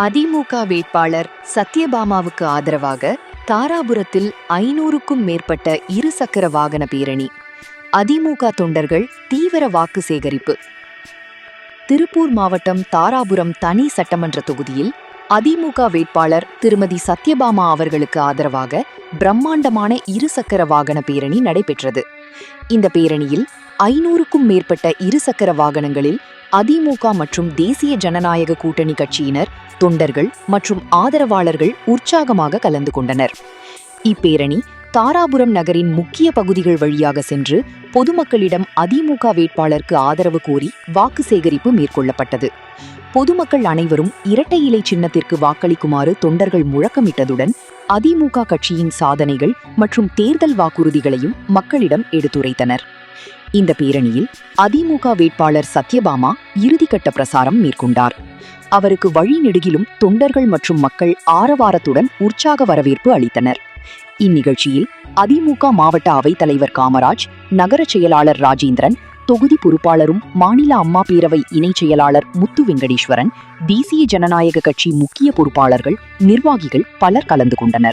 அதிமுக வேட்பாளர் சத்யபாமாவுக்கு ஆதரவாக தாராபுரத்தில் 500க்கும் மேற்பட்ட இருசக்கர வாகன பேரணி. அதிமுக தொண்டர்கள் தீவிர வாக்கு சேகரிப்பு. திருப்பூர் மாவட்டம் தாராபுரம் தனி சட்டமன்ற தொகுதியில் அதிமுக வேட்பாளர் திருமதி சத்யபாமா அவர்களுக்கு ஆதரவாக பிரம்மாண்டமான இருசக்கர வாகன பேரணி நடைபெற்றது. இந்த பேரணியில் 500க்கும் மேற்பட்ட இருசக்கர வாகனங்களில் அதிமுக மற்றும் தேசிய ஜனநாயக கூட்டணி கட்சியினர், தொண்டர்கள் மற்றும் ஆதரவாளர்கள் உற்சாகமாக கலந்து கொண்டனர். இப்பேரணி தாராபுரம் நகரின் முக்கிய பகுதிகள் வழியாக சென்று பொதுமக்களிடம் அதிமுக வேட்பாளருக்கு ஆதரவு கோரி வாக்கு சேகரிப்பு மேற்கொள்ளப்பட்டது. பொதுமக்கள் அனைவரும் இரட்டை இலை சின்னத்திற்கு வாக்களிக்குமாறு தொண்டர்கள் முழக்கமிட்டதுடன் அதிமுக கட்சியின் சாதனைகள் மற்றும் தேர்தல் வாக்குறுதிகளையும் மக்களிடம் எடுத்துரைத்தனர். இந்த பேரணியில் அதிமுக வேட்பாளர் சத்யபாமா இறுதிக்கட்ட பிரசாரம் மேற்கொண்டார். அவருக்கு வழி நெடுகிலும் தொண்டர்கள் மற்றும் மக்கள் ஆரவாரத்துடன் உற்சாக வரவேற்பு அளித்தனர். இந்நிகழ்ச்சியில் அதிமுக மாவட்ட அவைத்தலைவர் காமராஜ், நகர செயலாளர் ராஜேந்திரன், தொகுதி பொறுப்பாளரும் மாநில அம்மா பேரவை இணைச் செயலாளர் முத்து வெங்கடேஸ்வரன், தேசிய ஜனநாயக கட்சி முக்கிய பொறுப்பாளர்கள், நிர்வாகிகள் பலர் கலந்து கொண்டனர்.